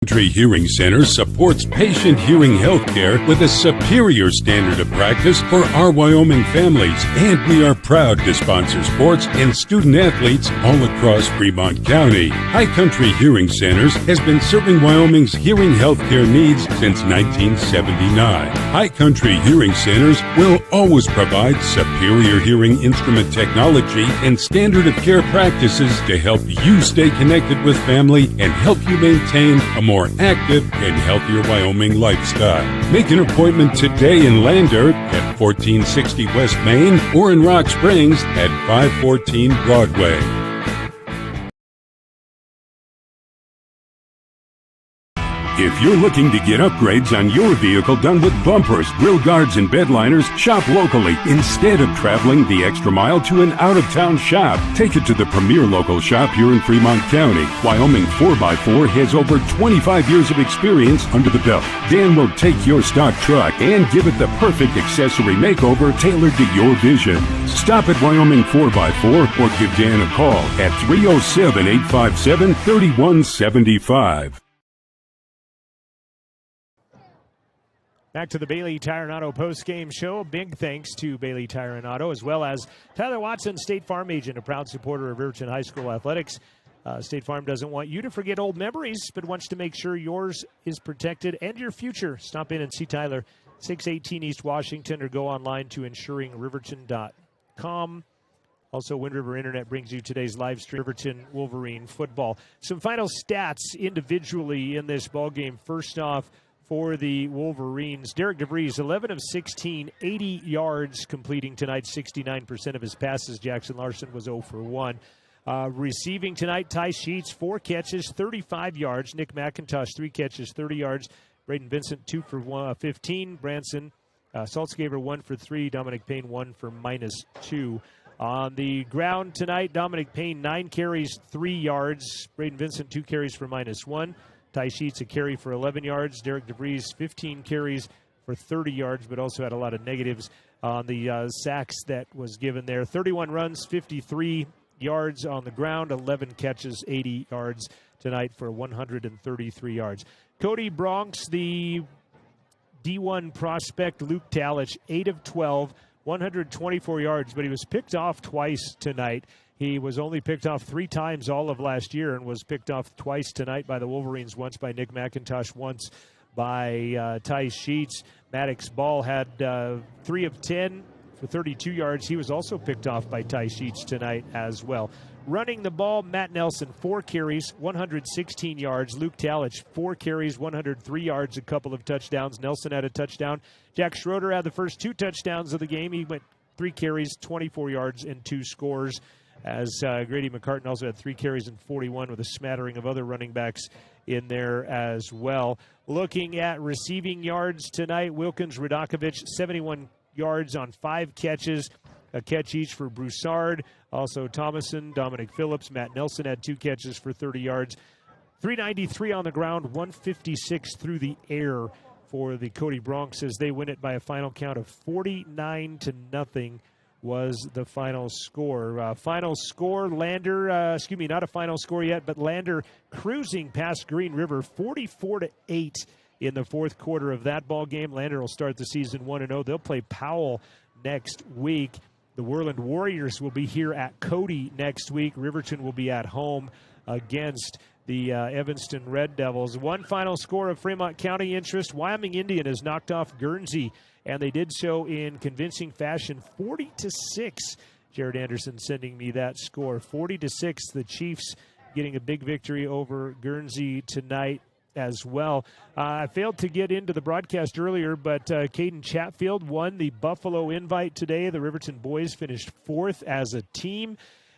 Country Hearing Center supports patient hearing health care with a superior standard of practice for our Wyoming families. And we are proud to sponsor sports and student athletes all across Fremont County. High Country Hearing Centers has been serving Wyoming's hearing health care needs since 1979. High Country Hearing Centers will always provide superior hearing instrument technology and standard of care practices to help you stay connected with family and help you maintain a more active and healthier Wyoming lifestyle. Make an appointment today in Lander at 1460 West Main or in Rock Springs at 514 Broadway. If you're looking to get upgrades on your vehicle done with bumpers, grill guards, and bed liners, shop locally instead of traveling the extra mile to an out-of-town shop. Take it to the premier local shop here in Fremont County. Wyoming 4x4 has over 25 years of experience under the belt. Dan will take your stock truck and give it the perfect accessory makeover tailored to your vision. Stop at Wyoming 4x4 or give Dan a call at 307-857-3175. Back to the Bailey Tire and Auto post-game show. Big thanks to Bailey Tire and Auto, as well as Tyler Watson, State Farm agent, a proud supporter of Riverton High School athletics. State Farm doesn't want you to forget old memories, but wants to make sure yours is protected and your future. Stop in and see Tyler, 618 East Washington, or go online to insuringriverton.com. Also, Wind River Internet brings you today's live stream, Riverton Wolverine football. Some final stats individually in this ballgame. First off, for the Wolverines, Derek DeVries, 11 of 16, 80 yards completing tonight, 69% of his passes. Jackson Larson was 0 for 1. Receiving tonight, Ty Sheets, 4 catches, 35 yards. Nick McIntosh, 3 catches, 30 yards. Braden Vincent, 2 for 15. Branson Saltzgaber, 1 for 3. Dominic Payne, 1 for -2. On the ground tonight, Dominic Payne, 9 carries, 3 yards. Braden Vincent, 2 carries for -1. Ty Sheets, a carry for 11 yards. Derek DeVries, 15 carries for 30 yards, but also had a lot of negatives on the sacks that was given there. 31 runs, 53 yards on the ground, 11 catches, 80 yards tonight for 133 yards. Cody Bronx, the D1 prospect, Luke Talich, 8 of 12, 124 yards, but he was picked off twice tonight. He was only picked off 3 times all of last year and was picked off twice tonight by the Wolverines, once by Nick McIntosh, once by Ty Sheets. Maddox Ball had 3 of 10 for 32 yards. He was also picked off by Ty Sheets tonight as well. Running the ball, Matt Nelson, 4 carries, 116 yards. Luke Talich, 4 carries, 103 yards, a couple of touchdowns. Nelson had a touchdown. Jack Schroeder had the first 2 touchdowns of the game. He went 3 carries, 24 yards, and 2 scores. As Grady McCartan also had 3 carries and 41, with a smattering of other running backs in there as well. Looking at receiving yards tonight, Wilkins Radakovich, 71 yards on 5 catches, a catch each for Broussard. Also Thomason, Dominic Phillips, Matt Nelson had 2 catches for 30 yards. 393 on the ground, 156 through the air for the Cody Bronx as they win it by a final count of 49-0. Was the final score. Final score, Lander, not a final score yet, but Lander cruising past Green River, 44-8 in the fourth quarter of that ball game. Lander will start the season 1-0. They'll play Powell next week. The Worland Warriors will be here at Cody next week. Riverton will be at home against the Evanston Red Devils. One final score of Fremont County interest. Wyoming Indian has knocked off Guernsey, and they did so in convincing fashion, 40-6. Jared Anderson sending me that score, 40-6. The Chiefs getting a big victory over Guernsey tonight as well. I failed to get into the broadcast earlier, but Caden Chatfield won the Buffalo Invite today. The Riverton boys finished 4th as a team.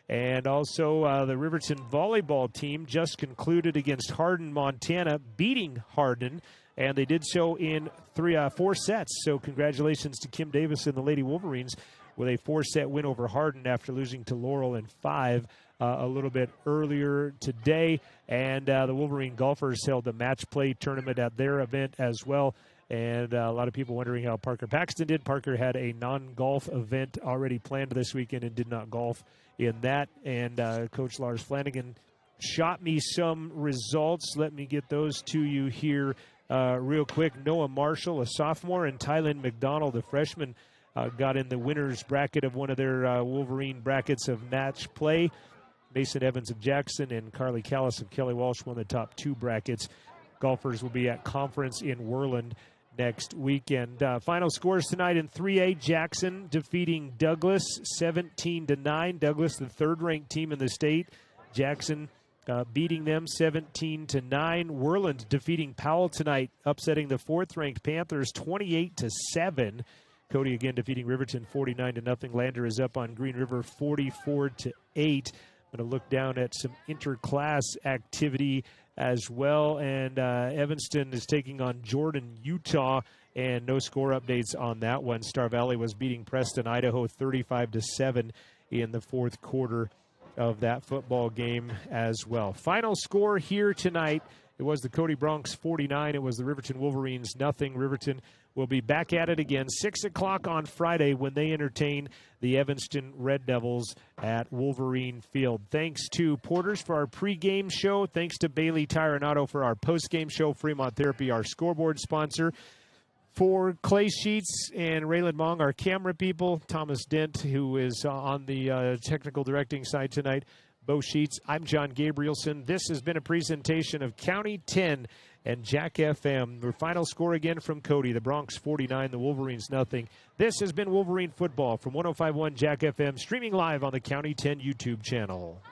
And also the Riverton volleyball team just concluded against Hardin, Montana, beating Hardin. And they did so in 4 sets. So congratulations to Kim Davis and the Lady Wolverines with a 4-set win over Hardin after losing to Laurel in 5 a little bit earlier today. And the Wolverine golfers held a match play tournament at their event as well. And a lot of people wondering how Parker Paxton did. Parker had a non-golf event already planned this weekend and did not golf in that. And Coach Lars Flanagan shot me some results. Let me get those to you here real quick. Noah Marshall, a sophomore, and Tylen McDonald, a freshman, got in the winner's bracket of one of their Wolverine brackets of match play. Mason Evans of Jackson and Carly Callis of Kelly Walsh won the top 2 brackets. Golfers will be at conference in Worland next weekend. Final scores tonight in 3A: Jackson defeating Douglas 17-9. Douglas, the 3rd-ranked team in the state. Jackson beating them 17-9. Worland defeating Powell tonight, upsetting the 4th-ranked Panthers 28-7. Cody again defeating Riverton 49-0. Lander is up on Green River 44-8. I'm going to look down at some interclass activity as well. And Evanston is taking on Jordan, Utah, and no score updates on that one. Star Valley was beating Preston, Idaho 35-7 in the 4th quarter of that football game as well. Final score here tonight, it was the Cody Bronx 49. It was the Riverton Wolverines 0. Riverton will be back at it again 6 o'clock on Friday when they entertain the Evanston Red Devils at Wolverine Field. Thanks to Porters for our pregame show. Thanks to Bailey Tire and Auto for our postgame show. Fremont Therapy, our scoreboard sponsor. For Clay Sheets and Raylan Mong, our camera people. Thomas Dent, who is on the technical directing side tonight. Bo Sheets. I'm John Gabrielson. This has been a presentation of County 10 and Jack FM. Our final score again from Cody. The Bronx 49, the Wolverines 0. This has been Wolverine Football from 105.1 Jack FM, streaming live on the County 10 YouTube channel.